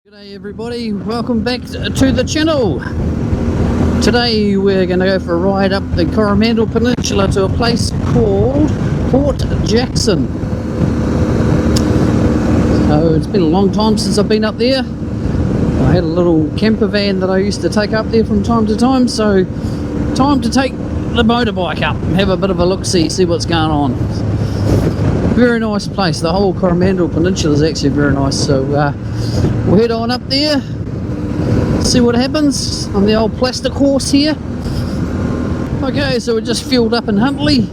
G'day everybody, welcome back to the channel. Today we're going to go for a ride up the Coromandel Peninsula to a place called Port Jackson. So it's been a long time since I've been up there. I had a little camper van that I used to take up there from time to time, so time to take the motorbike up and have a bit of a look-see, see what's going on. Very nice place. The whole Coromandel Peninsula is actually very nice, so we'll head on up there, see what happens on the old plastic horse here. Okay, so we're just fueled up in Huntley.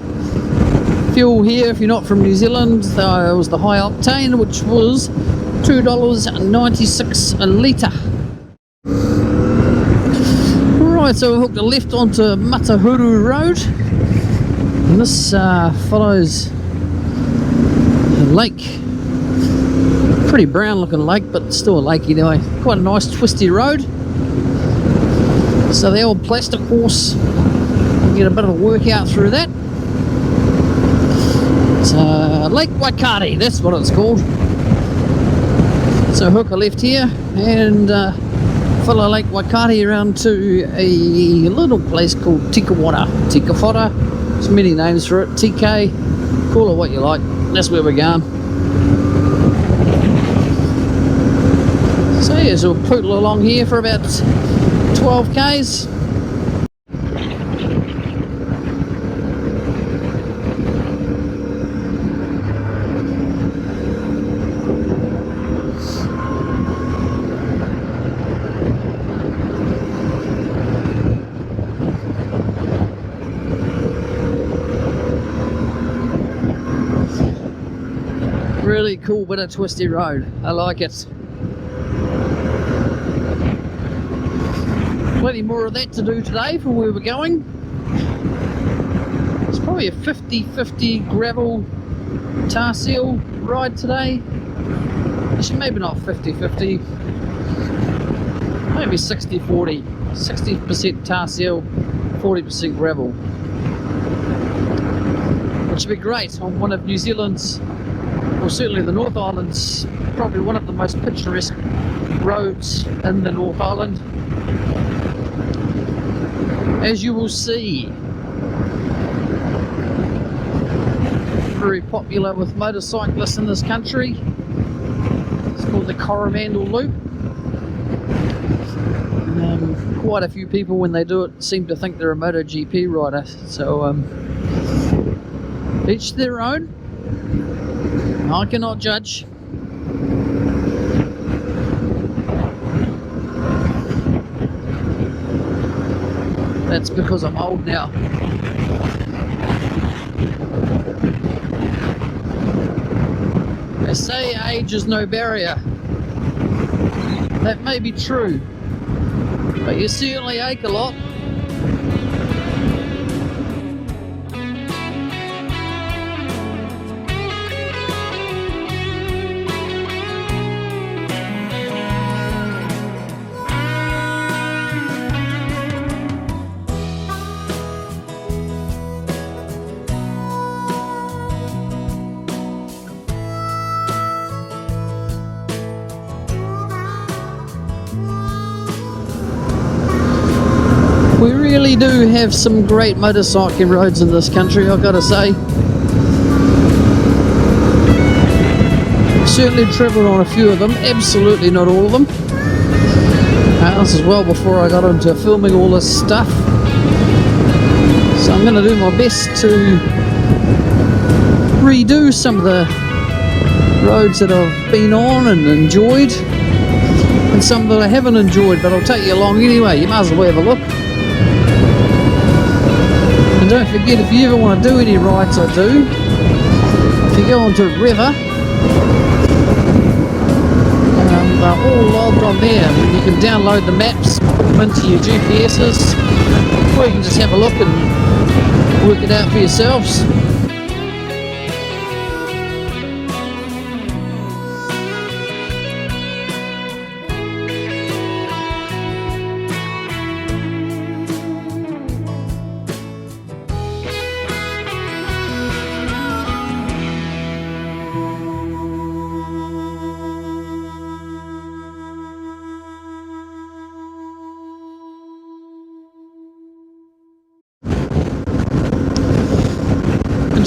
Fuel here, if you're not from New Zealand, it was the high octane, which was $2.96 a litre. Right, so we hooked a left onto Matahuru Road, and this follows the lake. Pretty brown looking lake, but still a lake anyway. Quite a nice twisty road. So the old plastic horse, you get a bit of a workout through that. It's Lake Waikari, that's what it's called. So hook a left here and follow Lake Waikari around to a little place called Tikawara. There's many names for it. TK, call it what you like. That's where we're going. So yeah, so we'll poodle along here for about 12 k's. Really cool bit of twisty road. I like it. Plenty more of that to do today from where we're going. It's probably a 50-50 gravel tar seal ride today. Actually, maybe not 50-50. Maybe 60-40. 60% tar seal, 40% gravel. Which would be great on one of New Zealand's, well, certainly the North Island's, probably one of the most picturesque roads in the North Island. As you will see, very popular with motorcyclists in this country. It's called the Coromandel Loop. Quite a few people, when they do it, seem to think they're a MotoGP rider. So each their own. I cannot judge. That's because I'm old now. They say age is no barrier. That may be true, but you certainly ache a lot. We really do have some great motorcycling roads in this country, I've got to say. Certainly travelled on a few of them, absolutely not all of them. This is well before I got into filming all this stuff. So I'm going to do my best to redo some of the roads that I've been on and enjoyed, and some that I haven't enjoyed, but I'll take you along anyway. You might as well have a look. And don't forget, if you ever want to do any rides I do, if you go onto Rever, they're all logged on there. You can download the maps, put them into your GPSs, or you can just have a look and work it out for yourselves.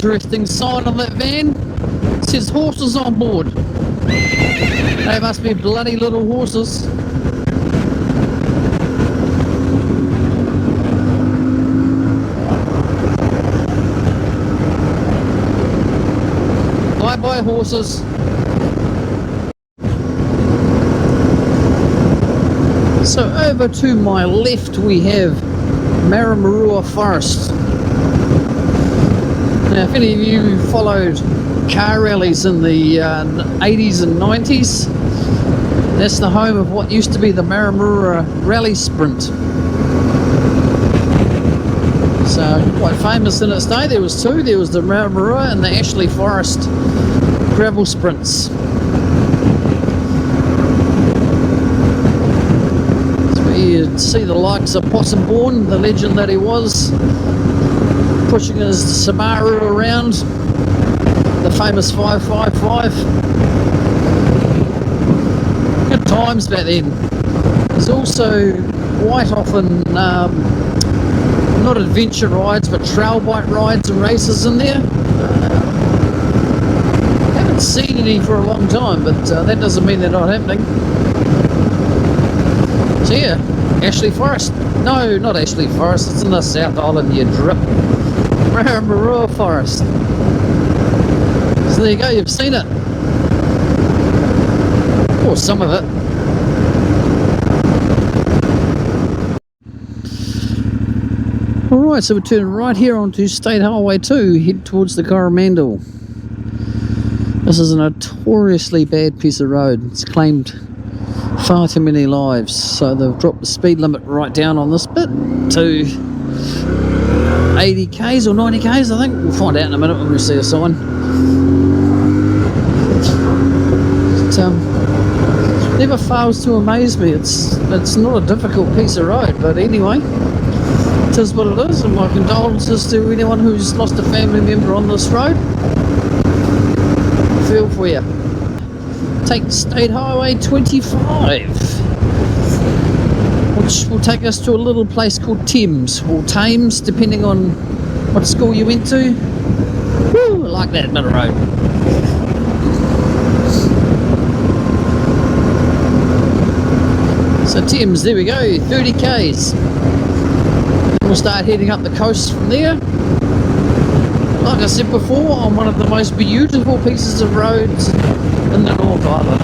interesting sign on that van. It says horses on board. They must be bloody little horses. Bye-bye horses. So over to my left we have Maramarua Forest. Now if any of you followed car rallies in the 80s and 90s, that's the home of what used to be the Maramarua Rally Sprint. So quite famous in its day. There was two. There was the Maramarua and the Ashley Forest gravel sprints. You see the likes of Possumborn, the legend that he was, pushing his Subaru around, the famous 555. Good times back then. There's also quite often not adventure rides but trail bike rides and races in there. Haven't seen any for a long time, but that doesn't mean they're not happening. So yeah, Ashley Forest. No, not Ashley Forest, it's in the South Island, you drip. Maramarua Forest. So there you go, you've seen it. Or some of it. Alright, so we're turning right here onto State Highway 2, head towards the Coromandel. This is a notoriously bad piece of road. It's claimed far too many lives, so they've dropped the speed limit right down on this bit to 80 k's or 90 k's, I think. We'll find out in a minute when we see a sign. It never fails to amaze me. It's not a difficult piece of road, but anyway, it is what it is, and my condolences to anyone who's lost a family member on this road. I feel for you. Take State Highway 25, which will take us to a little place called Chemz, or Thames, depending on what school you went to. Woo, I like that bit of road. So Chemz, there we go, 30 k's. We'll start heading up the coast from there. Like I said before, on one of the most beautiful pieces of roads in the North Island.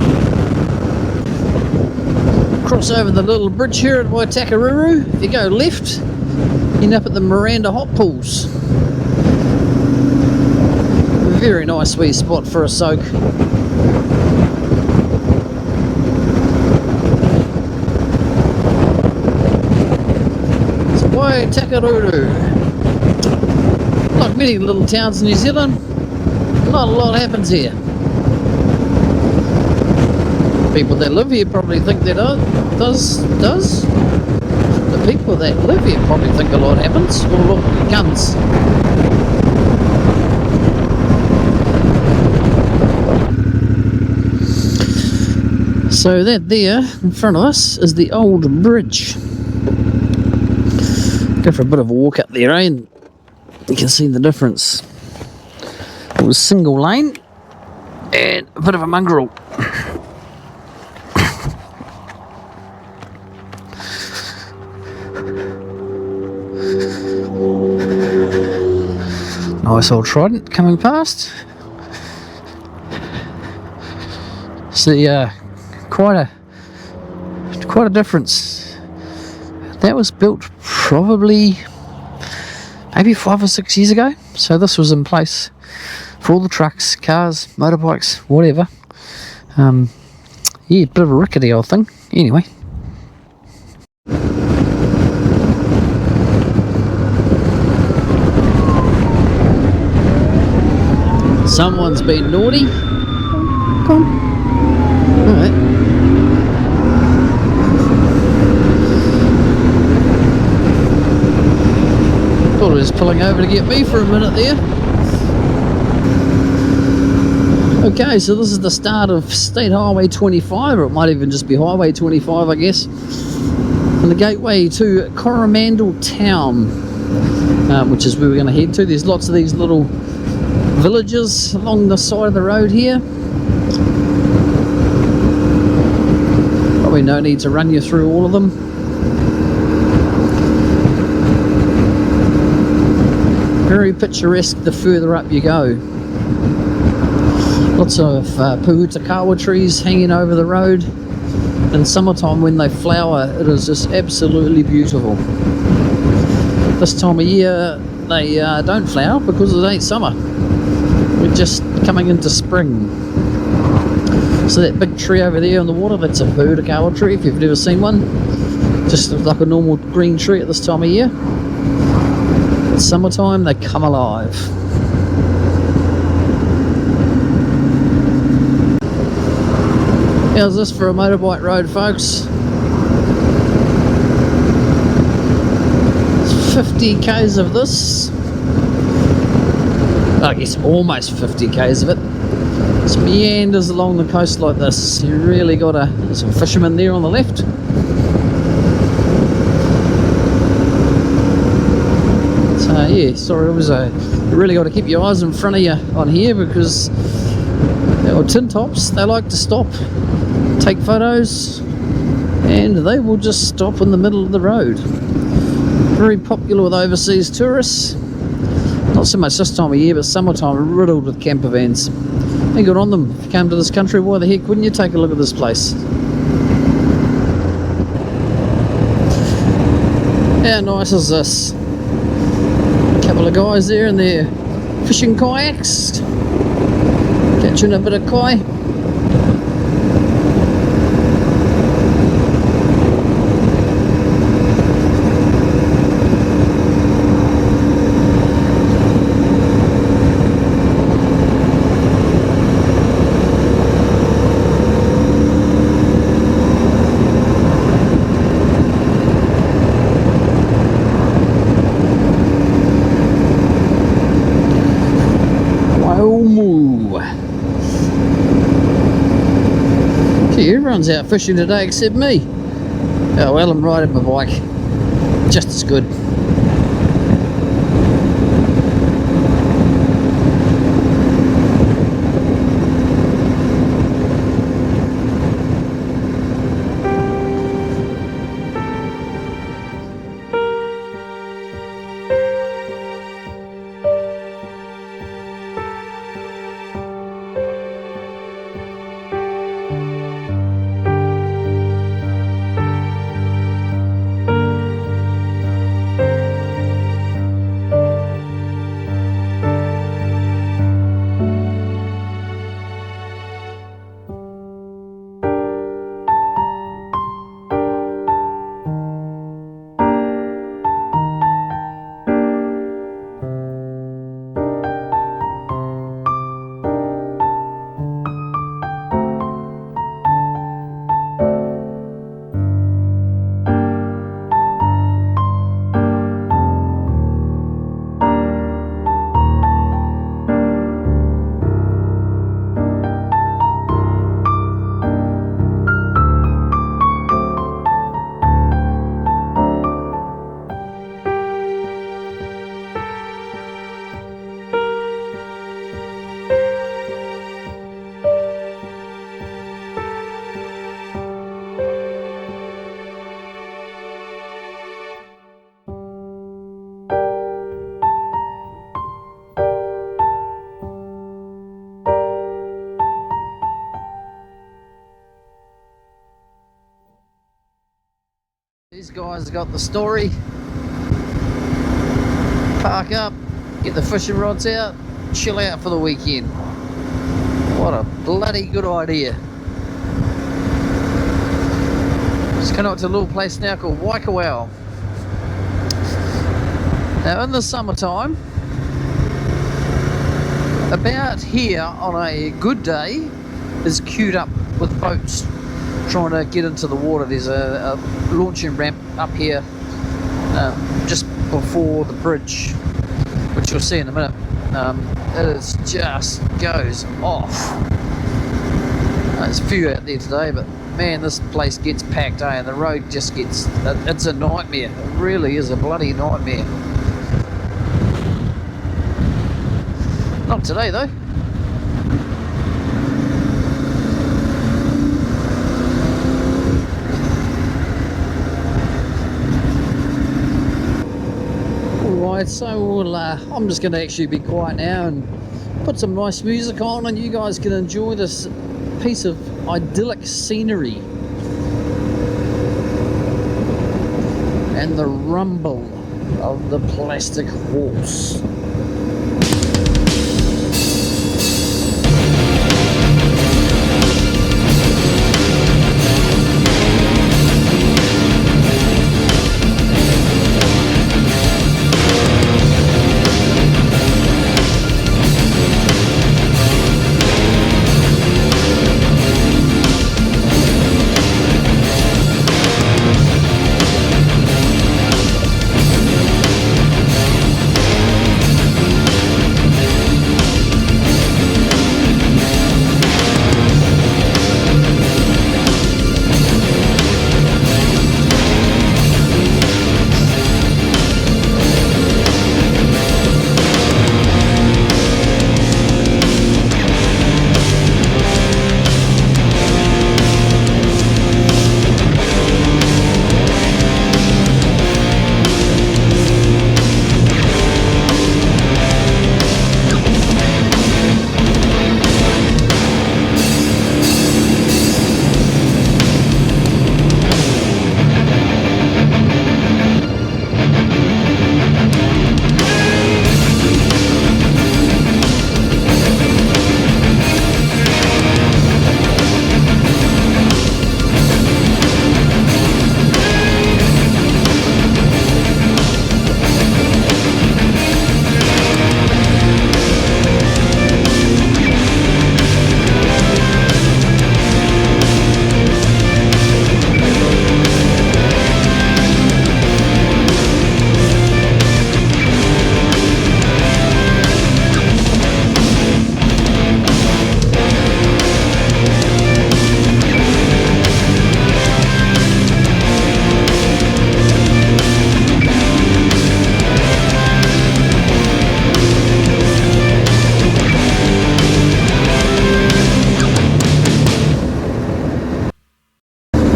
Cross over the little bridge here at Waitakere. If you go left, you end up at the Miranda Hot Pools. Very nice wee spot for a soak. So Waitakere. Like many little towns in New Zealand, not a lot happens here. People that live here probably think that does. The people that live here probably think a lot happens. Well, look, it comes. So that there in front of us is the old bridge. Go for a bit of a walk up there, eh? And you can see the difference. It was single lane and a bit of a mongrel. Nice old Trident coming past. See, quite a difference. That was built probably maybe 5 or 6 years ago. So this was in place for all the trucks, cars, motorbikes, whatever. Yeah, bit of a rickety old thing. Anyway. Someone's been naughty. Come on. Alright. Thought it was pulling over to get me for a minute there. Okay, so this is the start of State Highway 25, or it might even just be Highway 25, I guess. And the gateway to Coromandel Town, which is where we're going to head to. There's lots of these little villages along the side of the road here. Probably no need to run you through all of them. Very picturesque the further up you go. Lots of puhutakawa trees hanging over the road. In summertime when they flower, it is just absolutely beautiful. This time of year they don't flower because it ain't summer. We're just coming into spring. So that big tree over there in the water, that's a puhutakawa tree if you've never seen one. Just like a normal green tree at this time of year. It's summertime, they come alive. How's this for a motorbike road, folks? It's 50 k's of this. I guess almost 50 k's of it. It's meanders along the coast like this. You really gotta. There's some fishermen there on the left. So yeah, sorry, it was you really got to keep your eyes in front of you on here because tin tops, they like to stop, take photos, and they will just stop in the middle of the road. Very popular with overseas tourists. Not so much this time of year, but summertime, riddled with camper vans. Hey, good on them. If you came to this country, why the heck wouldn't you take a look at this place? How nice is this? A couple of guys there in their fishing kayaks, catching a bit of kai. Everyone's out fishing today except me. Oh well, I'm riding my bike. Just as good. These guys got the story. Park up, get the fishing rods out, chill out for the weekend. What a bloody good idea. Just come out to a little place now called Waikowau. Now in the summertime, about here on a good day is queued up with boats trying to get into the water. There's a launching ramp up here just before the bridge, which you'll see in a minute. It just goes off. There's a few out there today, but man, this place gets packed, and the road just gets, it's a nightmare. It really is a bloody nightmare. Not today though. Alright, so I'm just going to actually be quiet now and put some nice music on, and you guys can enjoy this piece of idyllic scenery and the rumble of the plastic horse.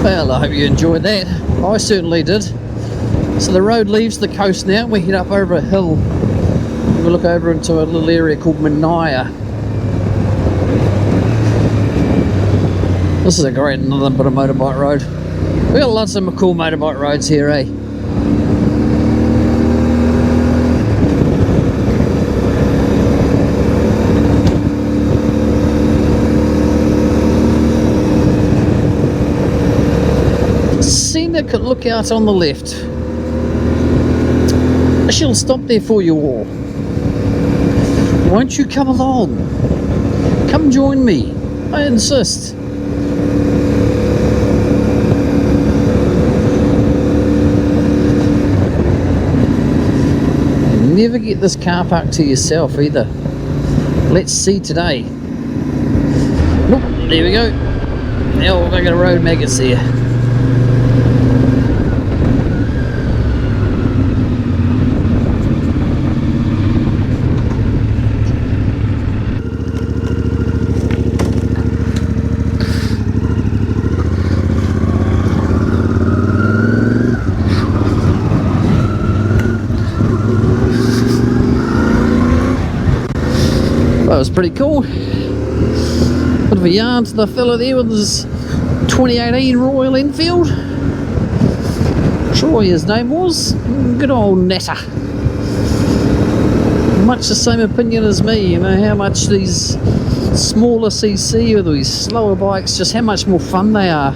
Well, I hope you enjoyed that. I certainly did. So the road leaves the coast now. We head up over a hill. We look over into a little area called Manaya. This is a great another bit of motorbike road. We got lots of cool motorbike roads here, eh? Could look out on the left. She'll stop there for you all. Won't you come along? Come join me. I insist. Never get this car park to yourself either. Let's see today. Nope, there we go. Now we're making a road maggots here. That was pretty cool. Bit of a yarn to the fella there with his 2018 Royal Enfield. Troy his name was. Good old natter. Much the same opinion as me, you know, how much these smaller CC or these slower bikes, just how much more fun they are.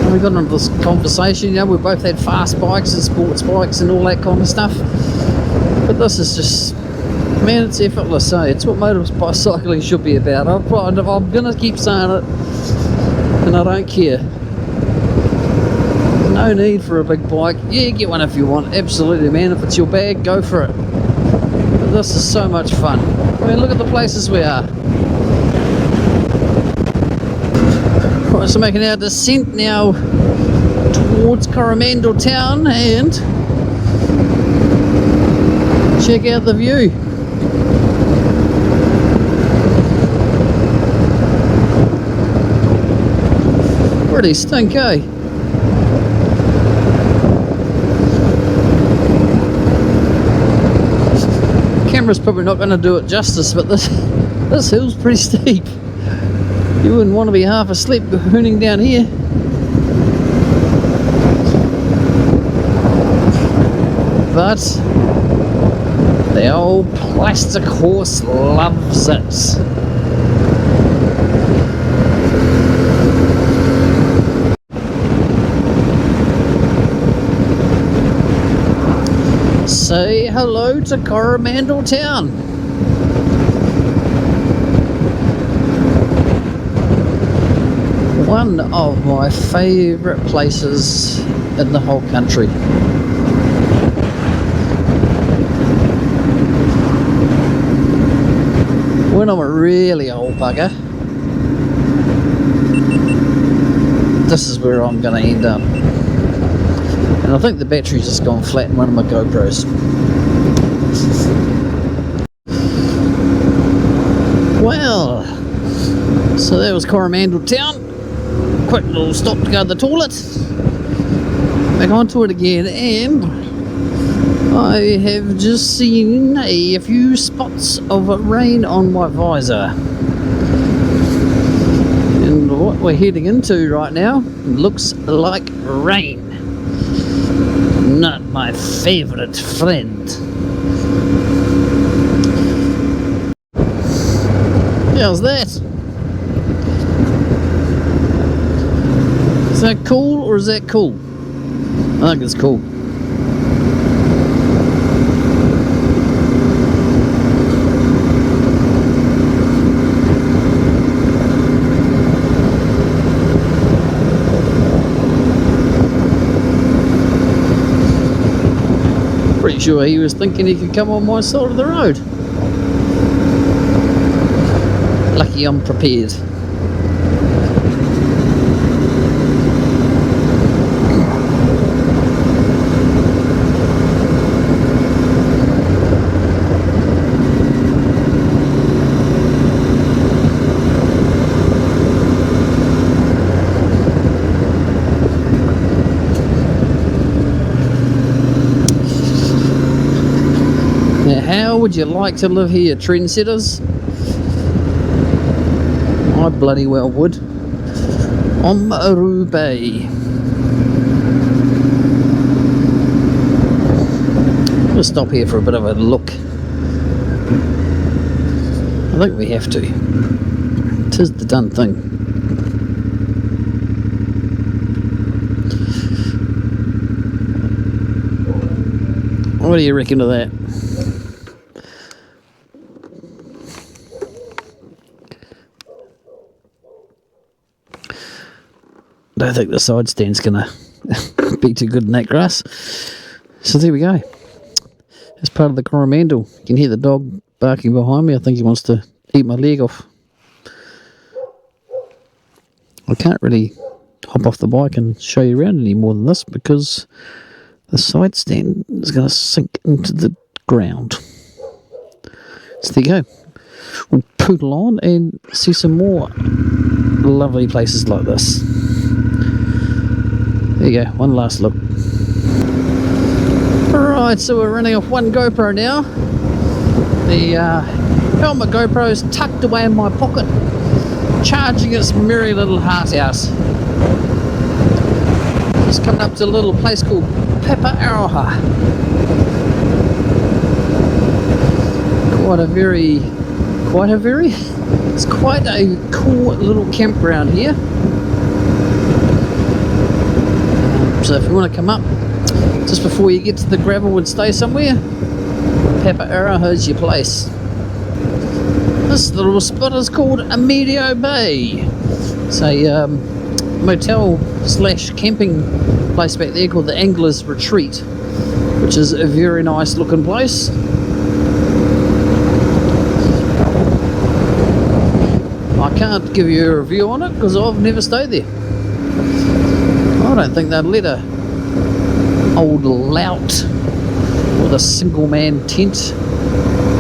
And we got into this conversation, you know, we both had fast bikes and sports bikes and all that kind of stuff. But this is just, man, it's effortless, eh? It's what motorcycling should be about. I'm going to keep saying it, and I don't care. No need for a big bike. Yeah, get one if you want, absolutely, man. If it's your bag, go for it. But this is so much fun. I mean, look at the places we are. Right, so making our descent now towards Coromandel town, and check out the view. Pretty stink, eh? Camera's probably not going to do it justice, but this hill's pretty steep. You wouldn't want to be half asleep hooning down here. But the old plastic horse loves it. Say hello to Coromandel Town. One of my favourite places in the whole country. When I'm a really old bugger, this is where I'm going to end up. And I think the battery's just gone flat in one of my GoPros. Well, so that was Coromandel Town. Quick little stop to go to the toilet. Back onto it again, and I have just seen a few spots of rain on my visor. And what we're heading into right now looks like rain. Not my favourite friend. How's that? Is that cool or is that cool? I think it's cool. Pretty sure he was thinking he could come on my side of the road. Lucky I'm prepared. How would you like to live here, trendsetters? I bloody well would. Oamaru Bay. We'll stop here for a bit of a look. I think we have to. 'Tis the done thing. What do you reckon of that? I don't think the side stand's gonna be too good in that grass. So there we go. As part of the Coromandel, you can hear the dog barking behind me. I think he wants to eat my leg off. I can't really hop off the bike and show you around any more than this because the side stand is going to sink into the ground. So there you go. We'll poodle on and see some more lovely places like this. There you go, one last look. Alright, so we're running off one GoPro now. The helmet GoPro is tucked away in my pocket, charging its merry little heart out. Just coming up to a little place called Paparoha. It's quite a cool little campground here. So if you want to come up just before you get to the gravel and stay somewhere, Paparoha is your place. This little spot is called Amedio Bay. It's a motel slash camping place back there called the Angler's Retreat, which is a very nice looking place. I can't give you a review on it because I've never stayed there. I don't think they'd let a old lout with a single man tent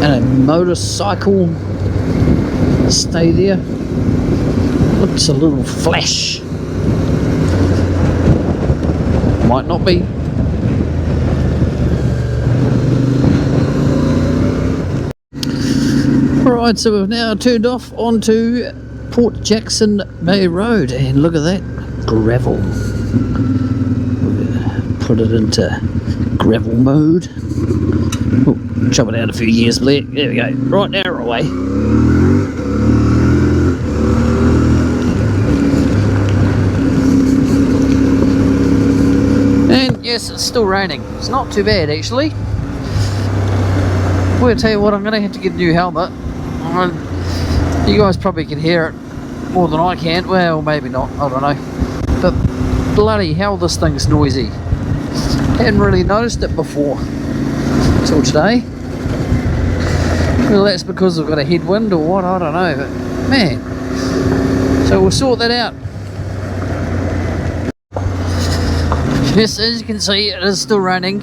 and a motorcycle stay there. Looks a little flash. Might not be. Alright, so we've now turned off onto Port Jackson Bay Road, and look at that, gravel. Put it into gravel mode. Oh, chop it out a few years, Blair. There we go. Right now we're away. And yes, it's still raining. It's not too bad actually. We'll tell you what, I'm going to have to get a new helmet. You guys probably can hear it more than I can. Well, maybe not, I don't know. But bloody hell, this thing's noisy. Hadn't really noticed it before till today. Well, that's because I've got a headwind or what, I don't know. But man, so we'll sort that out. Yes, as you can see, it is still raining.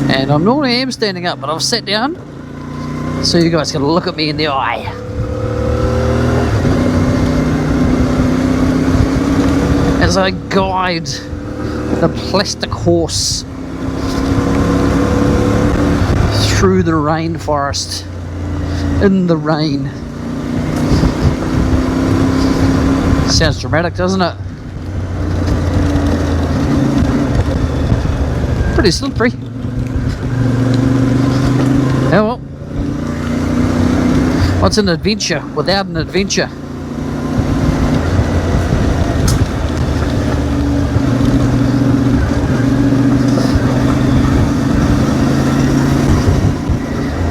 And I normally am standing up, but I've sat down so you guys can look at me in the eye. As I guide the plastic horse through the rainforest in the rain. Sounds dramatic, doesn't it? Pretty slippery. Oh well. What's an adventure without an adventure?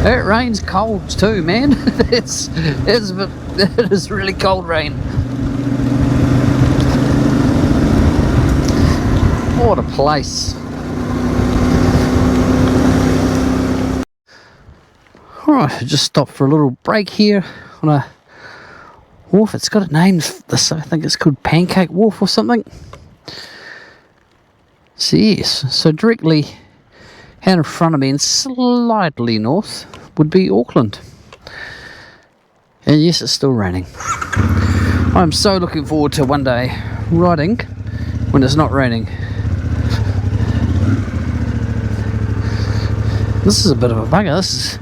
It rains cold too, man. It is really cold rain. What a place. Alright, I just stopped for a little break here on a wharf. It's got a name, this, I think it's called Pancake Wharf or something. So yes, so directly out in front of me and slightly north would be Auckland. And yes, it's still raining. I'm so looking forward to one day riding when it's not raining. This is a bit of a bugger. This is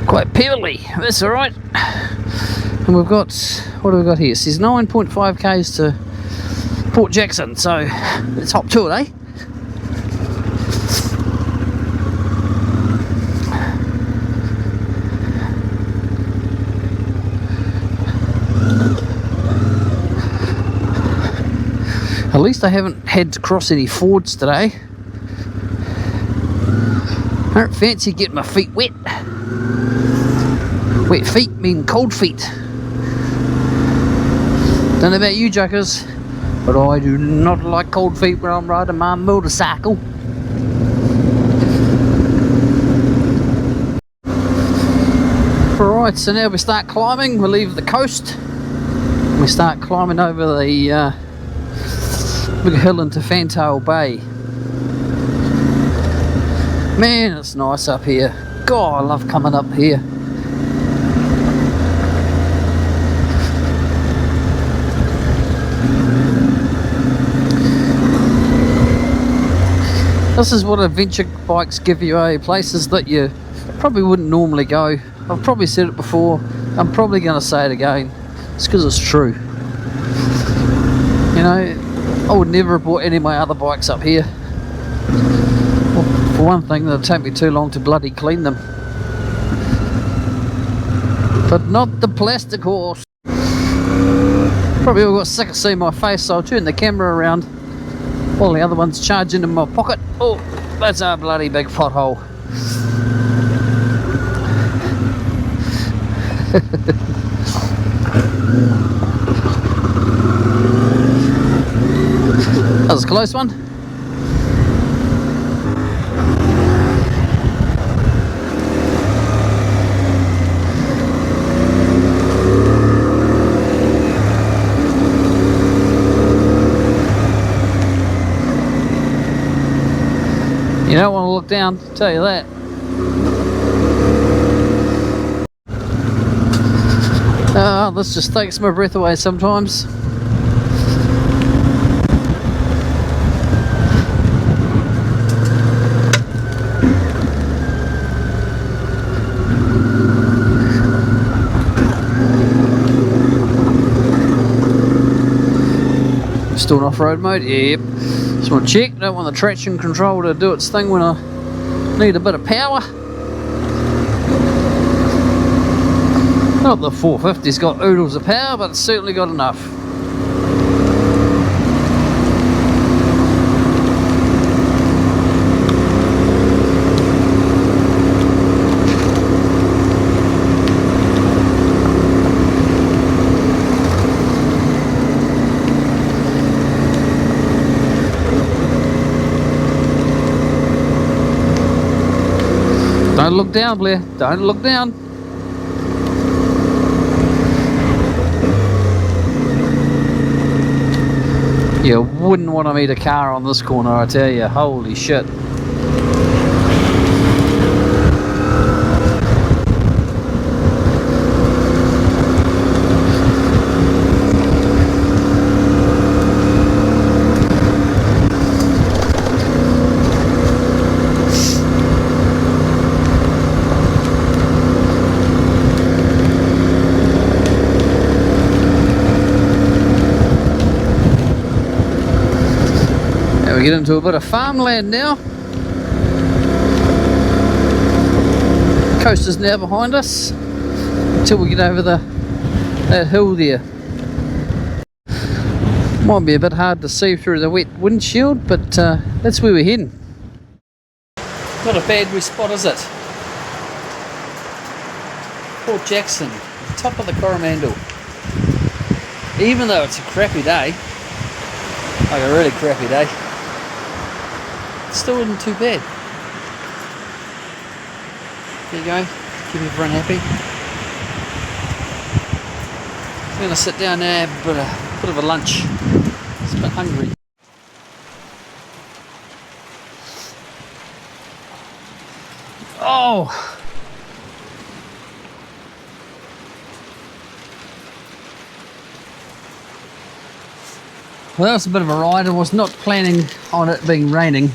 quite pebbly. That's alright. And we've got, what have we got here? It says 9.5 k's to Port Jackson, so let's hop to it, eh? At least I haven't had to cross any fords today. I don't fancy getting my feet wet. Wet feet mean cold feet. Don't know about you jokers, but I do not like cold feet when I'm riding my motorcycle. Alright, so now we start climbing. We leave the coast. We start climbing over the big hill into Fantail Bay. Man, it's nice up here. God, I love coming up here. This is what adventure bikes give you, eh? Places that you probably wouldn't normally go. I've probably said it before. I'm probably going to say it again. It's because it's true. You know, I would never have brought any of my other bikes up here. Well, for one thing, it'll take me too long to bloody clean them. But not the plastic horse. Probably all got sick of seeing my face, so I'll turn the camera around while the other one's charging in my pocket. Oh, that's a bloody big pothole. That was a close one. You don't want to look down, I'll tell you that. This just takes my breath away sometimes. Still in off-road mode? Yep. Just want to check. Don't want the traction control to do its thing when I need a bit of power. Not the 450's got oodles of power, but it's certainly got enough. Don't look down, Blair. Don't look down. You wouldn't want to meet a car on this corner, I tell you. Holy shit. We get into a bit of farmland now. Coast is now behind us until we get over that hill there. Might be a bit hard to see through the wet windshield, but that's where we're heading. Not a bad wee spot, is it? Port Jackson, top of the Coromandel. Even though it's a crappy day, like a really crappy day, still isn't too bad. There you go, keep everyone happy. I'm going to sit down there and have a bit of a lunch. It's a bit hungry. Oh! Well, that was a bit of a ride. I was not planning on it being raining.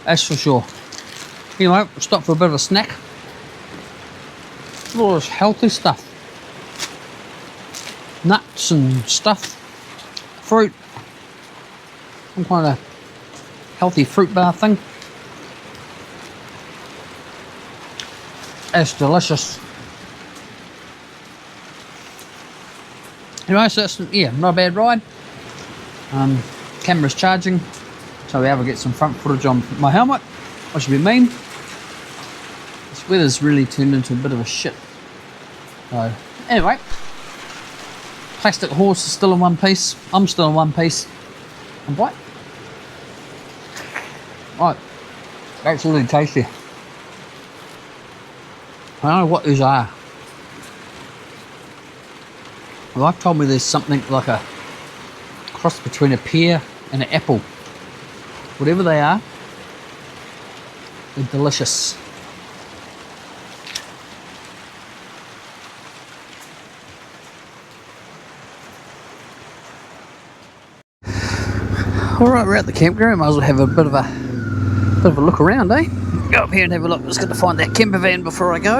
That's for sure. Anyway, we'll stop for a bit of a snack. All this healthy stuff. Nuts and stuff. Fruit. Some kind of healthy fruit bar thing. That's delicious. Anyway, so that's, yeah, not a bad ride. Camera's charging, so we have to get some front footage on my helmet, which would be mean. This weather's really turned into a bit of a shit. So, anyway, plastic horse is still in one piece. I'm still in one piece. And what? Right, that's really tasty. I don't know what these are. My wife told me there's something like a cross between a pear and an apple. Whatever they are, they're delicious. Alright, we're at the campground. Might as well have a bit of a look around, eh? Go up here and have a look. I'm just going to find that camper van before I go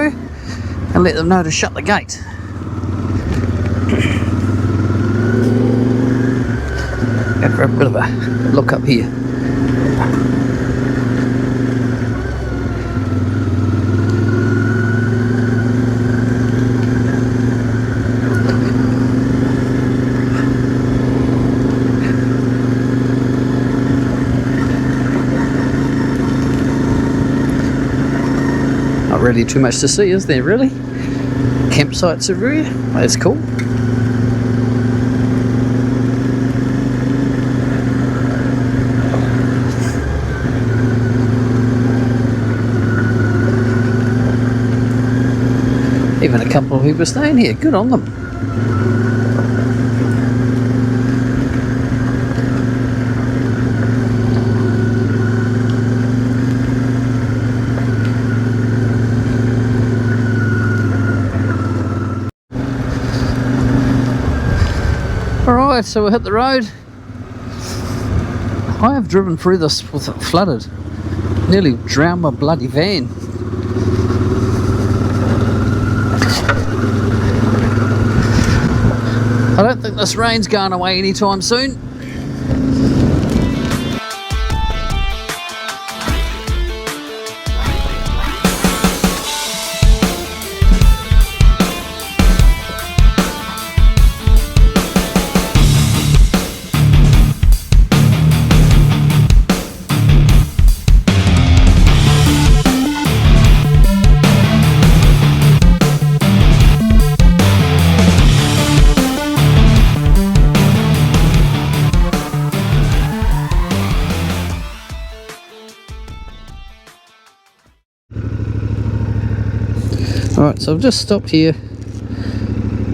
and let them know to shut the gate. Go for a bit of a look up here. Not really too much to see, is there, really? Campsites everywhere. That's cool. Even a couple of people staying here. Good on them. Alright, so we hit the road. I have driven through this with it flooded. Nearly drowned my bloody van. I don't think this rain's going away anytime soon. Right, so I've just stopped here.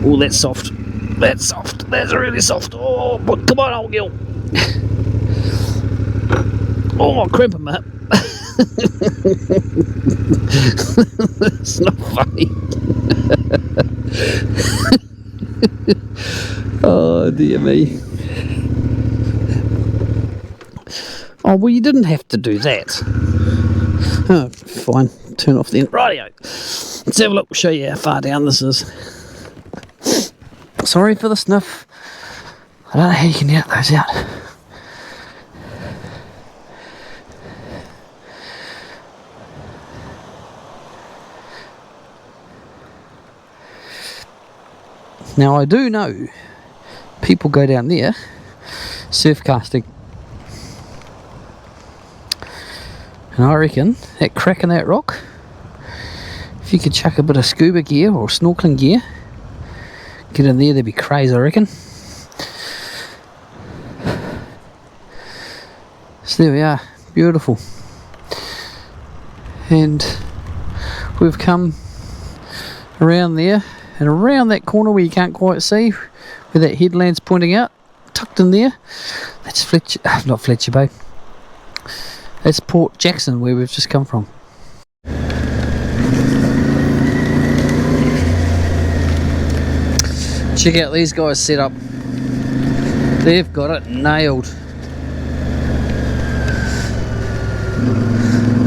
Oh, that's soft. That's soft. That's really soft. Oh, but come on, old girl. Oh, I'm cramping, mate. It's not funny. Oh, dear me. Oh, well, you didn't have to do that. Oh, fine. Turn off then. Rightio. Let's have a look. Show you how far down this is. Sorry for the sniff. I don't know how you can get those out. Now, I do know people go down there surf casting. And I reckon that crack in that rock, if you could chuck a bit of scuba gear or snorkeling gear, get in there, that'd be crazy, I reckon. So there we are, beautiful. And we've come around there, and around that corner where you can't quite see, where that headland's pointing out, tucked in there, that's Fletcher, not Fletcher Bay. That's Port Jackson, where we've just come from. Check out these guys set up. They've got it nailed.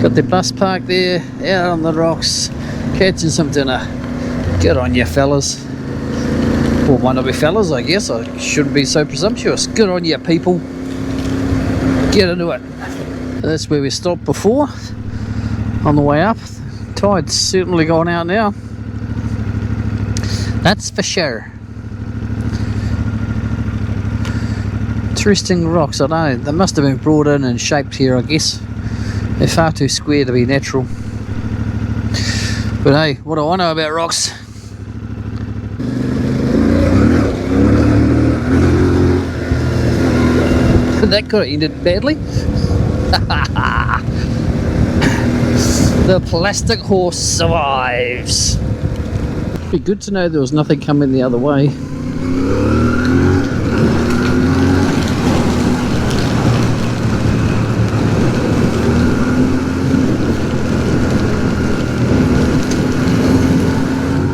Got their bus parked there, out on the rocks, catching some dinner. Good on you, fellas. Well, might not be fellas, I guess. I shouldn't be so presumptuous. Good on you, people. Get into it. That's where we stopped before, on the way up. Tide's certainly gone out now. That's for sure. Interesting rocks, I don't know. They must have been brought in and shaped here, I guess. They're far too square to be natural. But hey, what do I know about rocks? That could have ended badly. The plastic horse survives. It'd be good to know there was nothing coming the other way.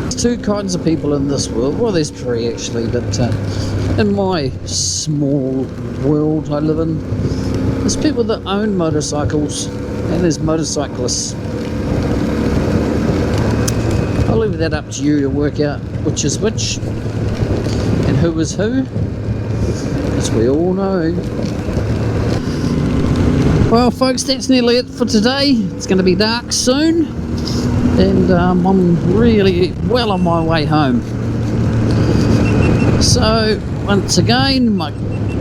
There's two kinds of people in this world. Well, there's three actually, but in my small world I live in, there's people that own motorcycles and there's motorcyclists. I'll leave that up to you to work out which is which and who is who, as we all know. Well folks, that's nearly it for today. It's going to be dark soon, and I'm really well on my way home. So once again, my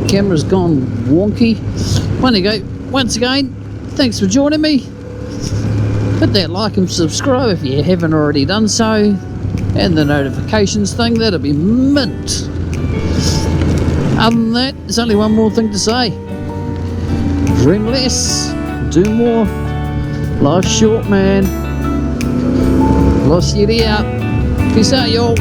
camera's gone wonky. Once again, thanks for joining me. Hit that like and subscribe if you haven't already done so, and the notifications thing, that'll be mint. Other than that, there's only one more thing to say. Dream less, do more. Life's short, man. Lost Yeti out. Peace out, y'all.